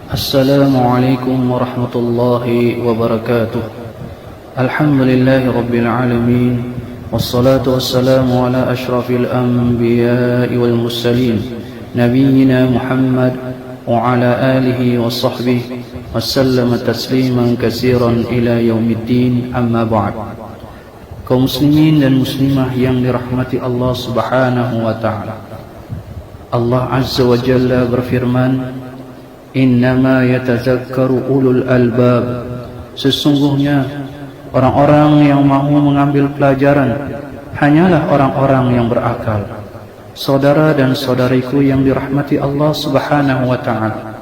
السلام عليكم ورحمة الله وبركاته. الحمد لله رب العالمين، والصلاة والسلام على أشرف الأنبياء والمرسلين نبينا محمد وعلى آله وصحبه وسلم تسليما كثيرا إلى يوم الدين. أما بعد. Kaum muslimin dan muslimah yang dirahmati Allah Subhanahu wa taala. Allah Azza wa Jalla berfirman, "Innama yatazakkaru ulul albab." Sesungguhnya orang-orang yang mahu mengambil pelajaran hanyalah orang-orang yang berakal. Saudara dan saudariku yang dirahmati Allah Subhanahu wa taala,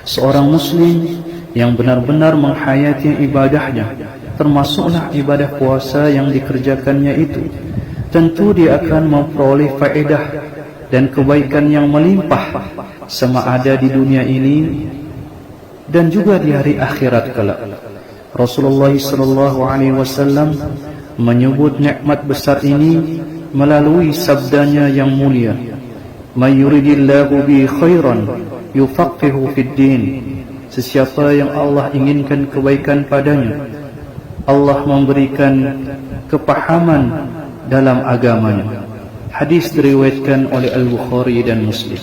seorang muslim yang benar-benar menghayati ibadahnya, termasuklah ibadah puasa yang dikerjakannya itu, tentu dia akan memperoleh faedah dan kebaikan yang melimpah sama ada di dunia ini dan juga di hari akhirat kelak. Rasulullah SAW menyebut nikmat besar ini melalui sabdanya yang mulia, "May yuridillahu bi khairan yufaqihu fid din." Sesiapa yang Allah inginkan kebaikan padanya, Allah memberikan kepahaman dalam agamanya. Hadis diriwayatkan oleh Al-Bukhari dan Muslim.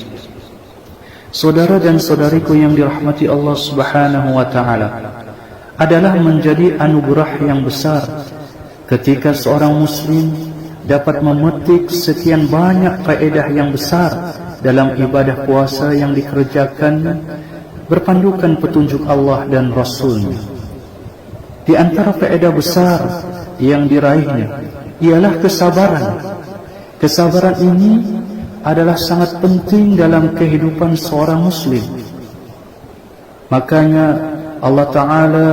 Saudara dan saudariku yang dirahmati Allah Subhanahu wa taala, adalah menjadi anugerah yang besar ketika seorang muslim dapat memetik sekian banyak faedah yang besar dalam ibadah puasa yang dikerjakan berpandukan petunjuk Allah dan Rasul-Nya. Di antara faedah besar yang diraihnya ialah kesabaran. Kesabaran ini adalah sangat penting dalam kehidupan seorang muslim. Makanya Allah Ta'ala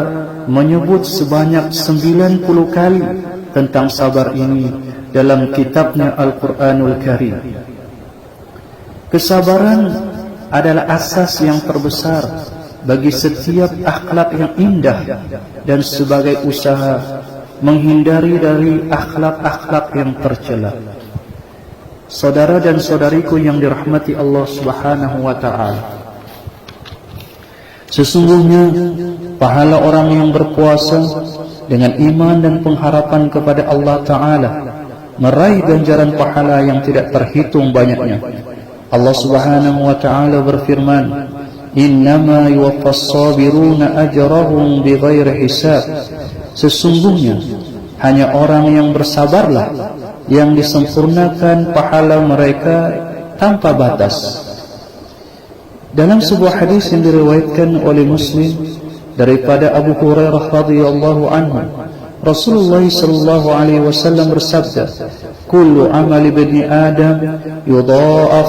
menyebut sebanyak 90 kali tentang sabar ini dalam kitabnya Al-Quranul Karim. Kesabaran adalah asas yang terbesar bagi setiap akhlak yang indah dan sebagai usaha menghindari dari akhlak-akhlak yang tercela. Saudara dan saudariku yang dirahmati Allah Subhanahu wa taala, sesungguhnya pahala orang yang berpuasa dengan iman dan pengharapan kepada Allah Ta'ala meraih ganjaran pahala yang tidak terhitung banyaknya. Allah Subhanahu wa taala berfirman, "Innama yuwaffas sabiruna ajrahum bighairi hisab." Sesungguhnya hanya orang yang bersabarlah yang disempurnakan pahala mereka tanpa batas. Dalam sebuah hadis yang diriwayatkan oleh Muslim daripada Abu Hurairah radhiyallahu anhu, Rasulullah sallallahu alaihi wasallam bersabda, "Kullu amali ibni Adam yudha'af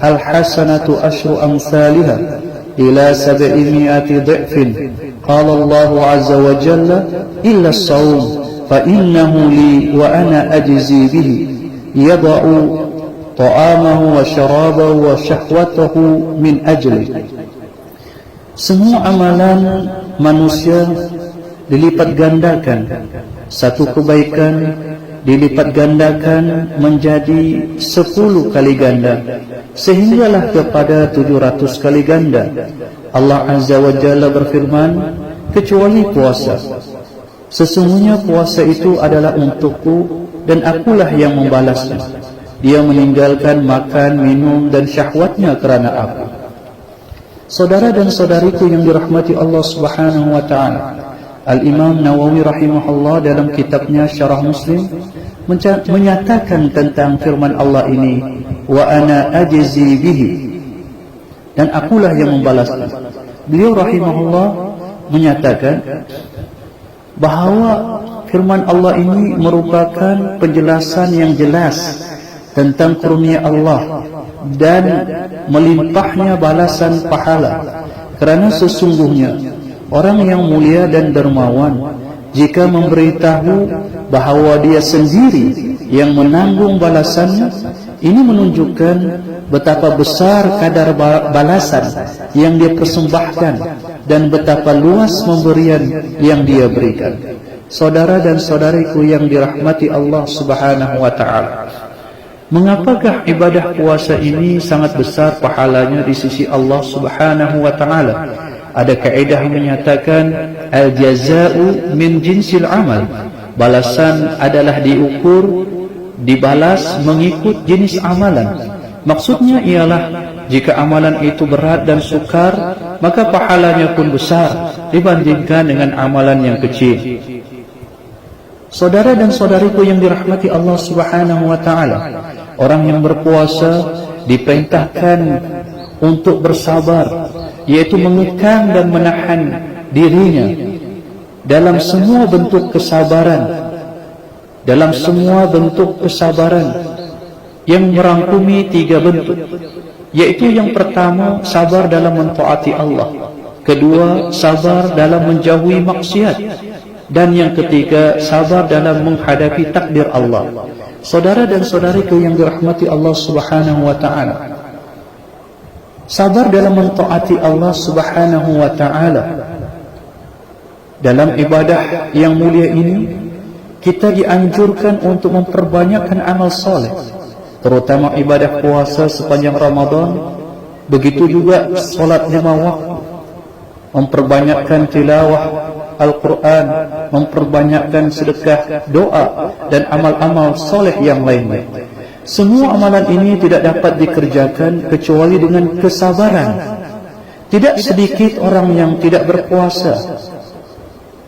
al-hasanatu asyru amsalha ila 700 dha'fin." Qala Allah azza wa jalla, "Illa as-shaum fa innahu li wa ana ajzi bihi yada'u ta'amahu wa syarabahu wa syahwatahu min ajli." Semua amalan manusia dilipat gandakan. Satu kebaikan dilipat gandakan menjadi 10 kali ganda, sehinggalah kepada 700 kali ganda. Allah Azza wa Jalla berfirman, "Kecuali puasa. Sesungguhnya puasa itu adalah untukku dan akulah yang membalasnya. Dia meninggalkan makan, minum dan syahwatnya kerana aku." Saudara dan saudariku yang dirahmati Allah Subhanahu wa taala, Al-Imam Nawawi rahimahullah dalam kitabnya Syarah Muslim menyatakan tentang firman Allah ini, "Wa ana ajzi bihi," dan akulah yang membalasnya. Beliau rahimahullah menyatakan bahawa firman Allah ini merupakan penjelasan yang jelas tentang karunia Allah dan melimpahnya balasan pahala. Kerana sesungguhnya orang yang mulia dan dermawan jika memberitahu bahawa dia sendiri yang menanggung balasannya, ini menunjukkan betapa besar kadar balasan yang dia persembahkan dan betapa luas pemberian yang dia berikan. Saudara dan saudariku yang dirahmati Allah Subhanahu wa taala, Mengapakah ibadah puasa ini sangat besar pahalanya di sisi Allah Subhanahu wa taala? Ada kaedah menyatakan al-jaza'u min jinsil amal. Balasan adalah diukur, dibalas mengikut jenis amalan. Maksudnya ialah jika amalan itu berat dan sukar, maka pahalanya pun besar dibandingkan dengan amalan yang kecil. Saudara dan saudariku yang dirahmati Allah Subhanahu wa taala, orang yang berpuasa diperintahkan untuk bersabar, yaitu mengekang dan menahan dirinya dalam semua bentuk kesabaran, yang merangkumi 3 bentuk, yaitu yang pertama, sabar dalam mentaati Allah, kedua, sabar dalam menjauhi maksiat, dan yang ketiga, sabar dalam menghadapi takdir Allah. Saudara dan saudariku yang dirahmati Allah Subhanahu wa taala, sabar dalam mentaati Allah Subhanahu wa taala dalam ibadah yang mulia ini, kita dianjurkan untuk memperbanyakkan amal saleh, terutama ibadah puasa sepanjang Ramadan. Begitu juga salat 5 waktu, memperbanyakkan tilawah Al-Quran, memperbanyakkan sedekah, doa, dan amal-amal soleh yang lainnya. Semua amalan ini tidak dapat dikerjakan kecuali dengan kesabaran. Tidak sedikit orang yang tidak berpuasa.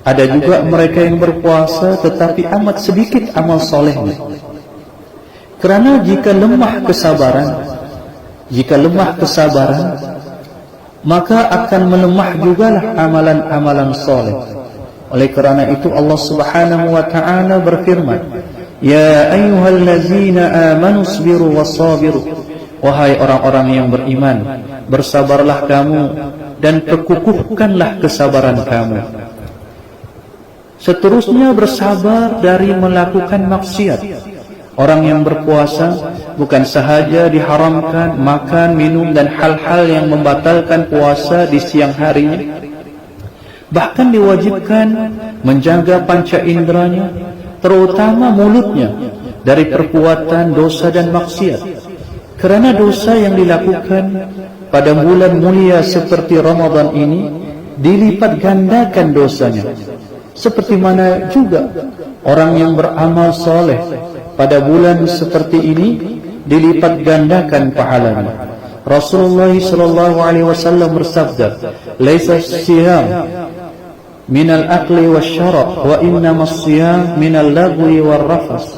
Ada juga mereka yang berpuasa tetapi amat sedikit amal solehnya. Kerana jika lemah kesabaran, maka akan melemah jugalah amalan-amalan soleh. Oleh kerana itu Allah Subhanahu wa taala berfirman, ya ayyuhallazina amanu sabiru wassabiru, wahai orang-orang yang beriman, bersabarlah kamu dan perkukuhkanlah kesabaran kamu. Seterusnya, bersabar dari melakukan maksiat. Orang yang berpuasa bukan sahaja diharamkan makan, minum dan hal-hal yang membatalkan puasa di siang harinya, bahkan diwajibkan menjaga panca inderanya, terutama mulutnya, dari perbuatan dosa dan maksiat. Kerana dosa yang dilakukan pada bulan mulia seperti Ramadan ini dilipat gandakan dosanya, seperti mana juga orang yang beramal soleh pada bulan seperti ini dilipat gandakan pahalanya. Rasulullah sallallahu alaihi wasallam bersabda, "Laisa as-siyam minal akli wasyarab wa innamas siyam minal lagwi warrafas."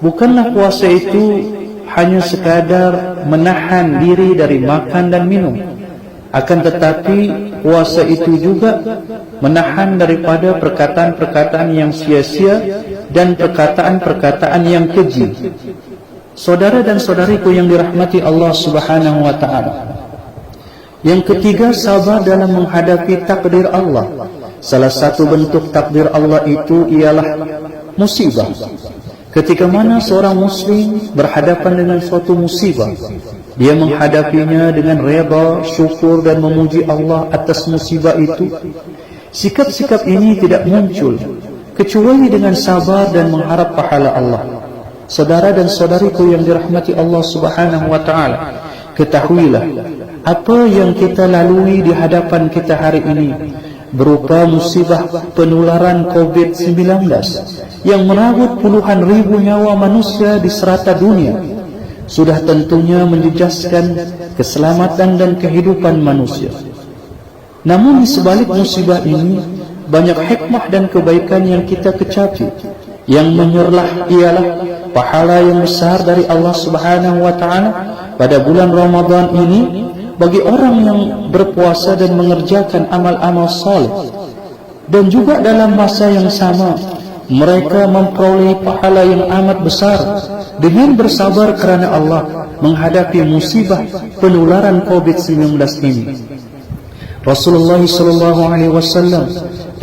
Bukanlah puasa itu hanya sekadar menahan diri dari makan dan minum, akan tetapi puasa itu juga menahan daripada perkataan-perkataan yang sia-sia dan perkataan-perkataan yang keji. Saudara dan saudariku yang dirahmati Allah Subhanahu wa taala, yang ketiga, sabar dalam menghadapi takdir Allah. Salah satu bentuk takdir Allah itu ialah musibah. Ketika mana seorang muslim berhadapan dengan suatu musibah, dia menghadapinya dengan redha, syukur dan memuji Allah atas musibah itu. Sikap-sikap ini tidak muncul kecuali dengan sabar dan mengharap pahala Allah. Saudara dan saudariku yang dirahmati Allah Subhanahu wa taala, ketahuilah apa yang kita lalui di hadapan kita hari ini berupa musibah penularan COVID-19 yang merenggut puluhan ribu nyawa manusia di serata dunia, sudah tentunya menjejaskan keselamatan dan kehidupan manusia. Namun di sebalik musibah ini banyak hikmah dan kebaikan yang kita kecapi. Yang menyerlah ialah pahala yang besar dari Allah Subhanahu wa taala pada bulan Ramadan ini bagi orang yang berpuasa dan mengerjakan amal-amal saleh. Dan juga dalam masa yang sama mereka memperoleh pahala yang amat besar dengan bersabar kerana Allah menghadapi musibah penularan COVID-19 ini. Rasulullah SAW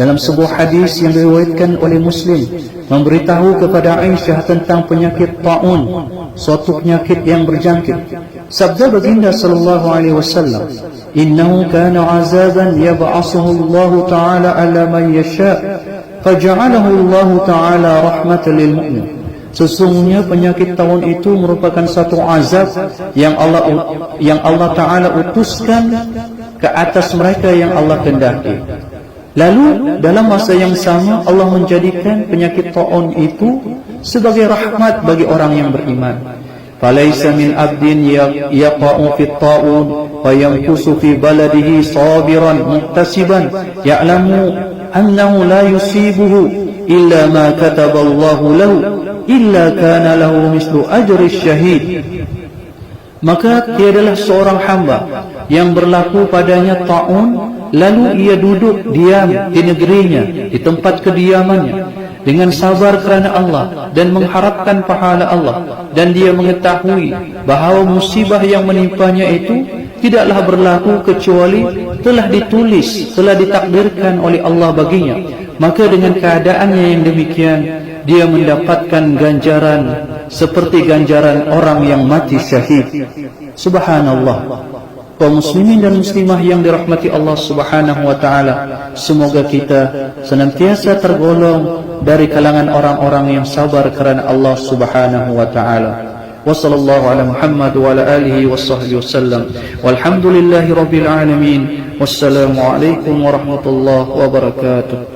dalam sebuah hadis yang diriwayatkan oleh Muslim memberitahu kepada Aisyah tentang penyakit ta'un, suatu penyakit yang berjangkit. Sabda baginda sallallahu alaihi wasallam, "Innahu kana 'azaban yab'asuhu Allah Ta'ala 'ala man yasha', faja'alahu Allah Ta'ala rahmatan lil mu'min." Sesungguhnya penyakit taun itu merupakan satu azab yang Allah Ta'ala utuskan ke atas mereka yang Allah kehendaki. Lalu dalam masa yang sama Allah menjadikan penyakit taun itu sebagai rahmat bagi orang yang beriman. Falaysa min abdin yaqa'u fit ta'un wa yamkusu fi baladihi sabiran muhtasiban ya'lamu annahu la yusibuhu illa ma kataballahu lahu illa kana lahu mislu ajri syahid. Maka tiadalah seorang hamba yang berlaku padanya ta'un lalu ia duduk diam di negerinya, di tempat kediamannya dengan sabar kerana Allah dan mengharapkan pahala Allah, dan dia mengetahui bahawa musibah yang menimpanya itu tidaklah berlaku kecuali telah ditulis, telah ditakdirkan oleh Allah baginya. Maka dengan keadaannya yang demikian dia mendapatkan ganjaran seperti ganjaran orang yang mati syahid. Subhanallah. Kaum muslimin dan muslimah yang dirahmati Allah Subhanahu wa taala, semoga kita senantiasa tergolong dari kalangan orang-orang yang sabar kerana Allah Subhanahu wa taala. Wa sallallahu ala Muhammad wa ala alihi washabbihi wasallam. Walhamdulillahirabbil alamin. Wassalamu alaikum warahmatullahi wabarakatuh.